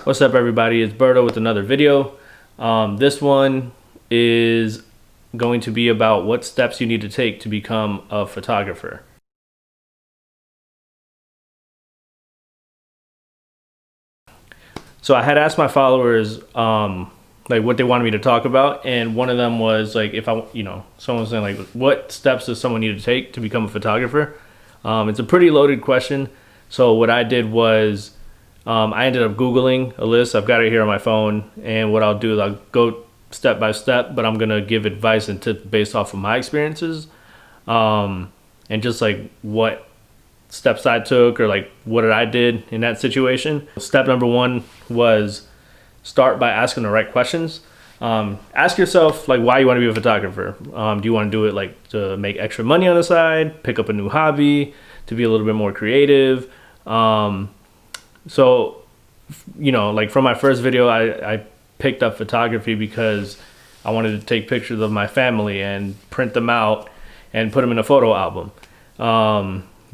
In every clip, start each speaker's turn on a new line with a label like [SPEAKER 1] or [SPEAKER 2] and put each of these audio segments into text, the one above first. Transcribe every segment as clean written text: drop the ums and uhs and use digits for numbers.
[SPEAKER 1] What's up, everybody? It's Berto with another video. This one is going to be about what steps you need to take to become a photographer. So I had asked my followers like what they wanted me to talk about, and one of them was like, if someone was saying like, what steps does someone need to take to become a photographer? It's a pretty loaded question. So what I did was I ended up Googling a list. I've got it here on my phone, and what I'll do is I'll go step by step, but I'm gonna give advice and tips based off of my experiences, and just like what steps I took or like what I did in that situation. Step number one was start by asking the right questions. Ask yourself like why you want to be a photographer. Do you want to do it like to make extra money on the side, pick up a new hobby, to be a little bit more creative? So, like from my first video, I picked up photography because I wanted to take pictures of my family and print them out and put them in a photo album.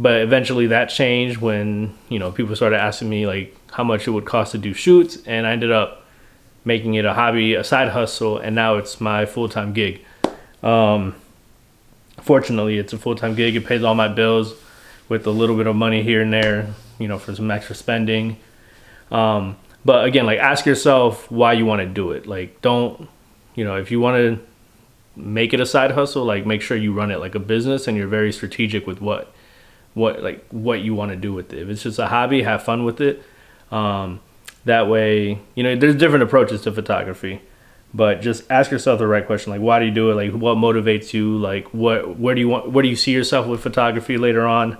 [SPEAKER 1] But eventually that changed when, people started asking me like how much it would cost to do shoots, and I ended up making it a hobby, a side hustle, and now it's my full-time gig. Fortunately, it's a full-time gig. It pays all my bills with a little bit of money here and there, for some extra spending. But again, like ask yourself why you want to do it. Like don't, if you want to make it a side hustle, like make sure you run it like a business and you're very strategic with what you want to do with it. If it's just a hobby, have fun with it. That way, there's different approaches to photography, but just ask yourself the right question. Like, why do you do it? Like, what motivates you? Like, where do you see yourself with photography later on?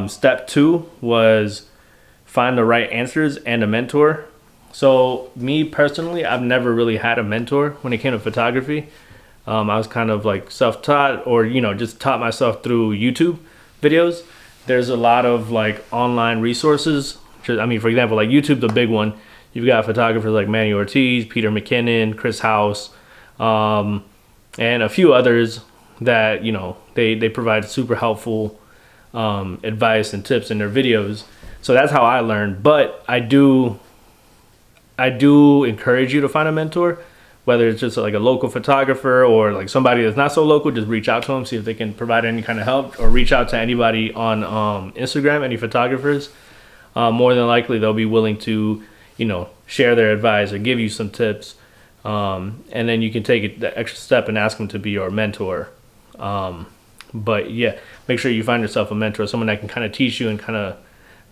[SPEAKER 1] Step two was find the right answers and a mentor. So me personally, I've never really had a mentor when it came to photography. I was kind of like self-taught, or, just taught myself through YouTube videos. There's a lot of like online resources. For example, like YouTube, the big one, you've got photographers like Manny Ortiz, Peter McKinnon, Chris House, and a few others that, they provide super helpful advice and tips in their videos. So that's how I learned. But I do encourage you to find a mentor, whether it's just like a local photographer or like somebody that's not so local. Just reach out to them, see if they can provide any kind of help, or reach out to anybody on Instagram, any photographers. More than likely they'll be willing to, share their advice or give you some tips. And then you can take it the extra step and ask them to be your mentor. But yeah, make sure you find yourself a mentor, someone that can kind of teach you and kind of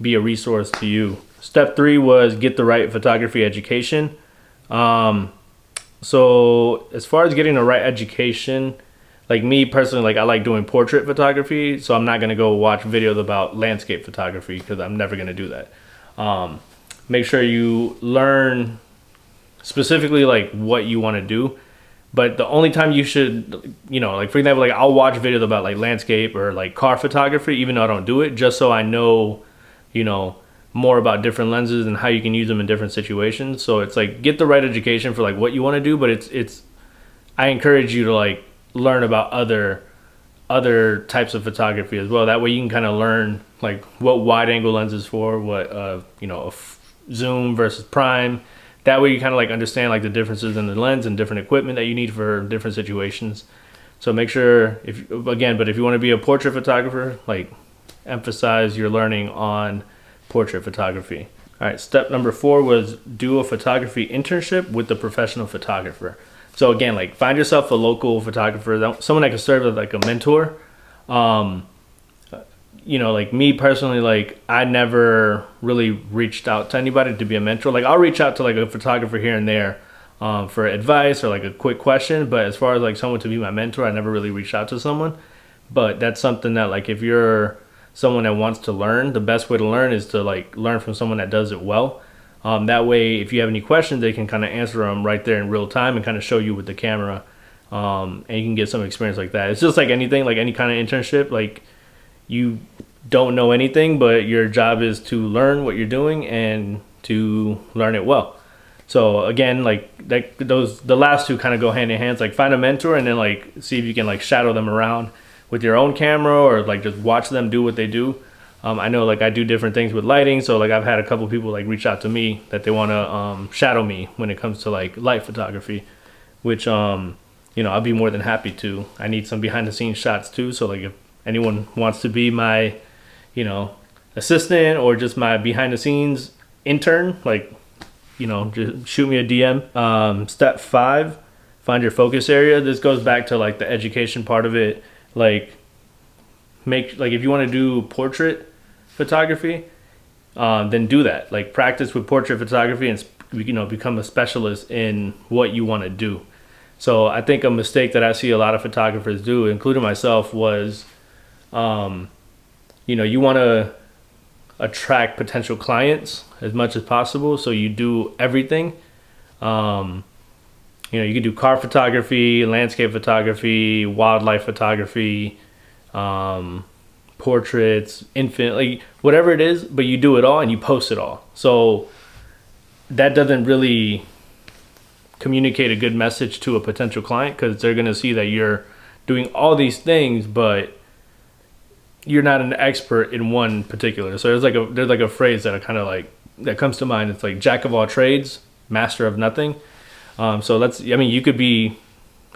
[SPEAKER 1] be a resource to you. Step three was get the right photography education. So as far as getting the right education, like me personally, like I like doing portrait photography, so I'm not gonna go watch videos about landscape photography because I'm never gonna do that. Make sure you learn specifically like what you want to do. But the only time you should, like for example, like I'll watch videos about like landscape or like car photography, even though I don't do it, just so I know, more about different lenses and how you can use them in different situations. So it's like get the right education for like what you want to do, but I encourage you to like learn about other types of photography as well. That way you can kind of learn like what wide angle lens is for, what zoom versus prime. That way you kind of like understand like the differences in the lens and different equipment that you need for different situations. So make sure if you want to be a portrait photographer, like emphasize your learning on portrait photography. All right, step number four was do a photography internship with the professional photographer. So again, like find yourself a local photographer, someone that can serve as like a mentor. Like me personally, like I never really reached out to anybody to be a mentor. Like I'll reach out to like a photographer here and there for advice or like a quick question. But as far as like someone to be my mentor, I never really reached out to someone. But that's something that like if you're someone that wants to learn, the best way to learn is to like learn from someone that does it well. That way, if you have any questions, they can kind of answer them right there in real time and kind of show you with the camera, and you can get some experience like that. It's just like anything, like any kind of internship. Like you don't know anything, but your job is to learn what you're doing and to learn it well. So again, like the last two kind of go hand in hand. It's like find a mentor and then like see if you can like shadow them around with your own camera or like just watch them do what they do. I know like I do different things with lighting, so like I've had a couple people like reach out to me that they want to shadow me when it comes to like light photography, which you know, I'll be more than happy to. I need some behind the scenes shots too, so like if anyone wants to be my, you know, assistant or just my behind the scenes intern, like, you know, just shoot me a DM. Step 5, find your focus area. This goes back to like the education part of it. Like if you want to do portrait photography, then do that. Like practice with portrait photography and, you know, become a specialist in what you want to do. So I think a mistake that I see a lot of photographers do, including myself, was, you know, you want to attract potential clients as much as possible, so you do everything. You know, you can do car photography, landscape photography, wildlife photography, portraits, infant, like whatever it is, but you do it all and you post it all. So that doesn't really communicate a good message to a potential client, because they're going to see that you're doing all these things, but you're not an expert in one particular. So there's like a phrase that I kind of like that comes to mind. It's like jack of all trades, master of nothing. So I mean, you could be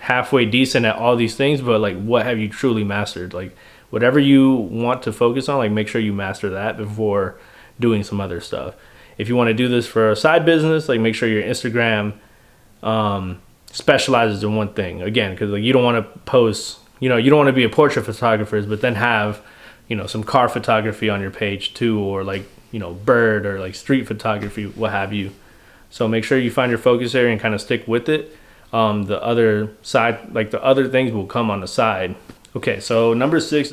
[SPEAKER 1] halfway decent at all these things, but like, what have you truly mastered? Like whatever you want to focus on, like make sure you master that before doing some other stuff. If you want to do this for a side business, like make sure your Instagram specializes in one thing, again, because like you don't want to post, you know, you don't want to be a portrait photographer but then have, you know, some car photography on your page too, or like, you know, bird or like street photography, what have you. So make sure you find your focus area and kind of stick with it. The other side, like the other things will come on the side. Okay, so number 6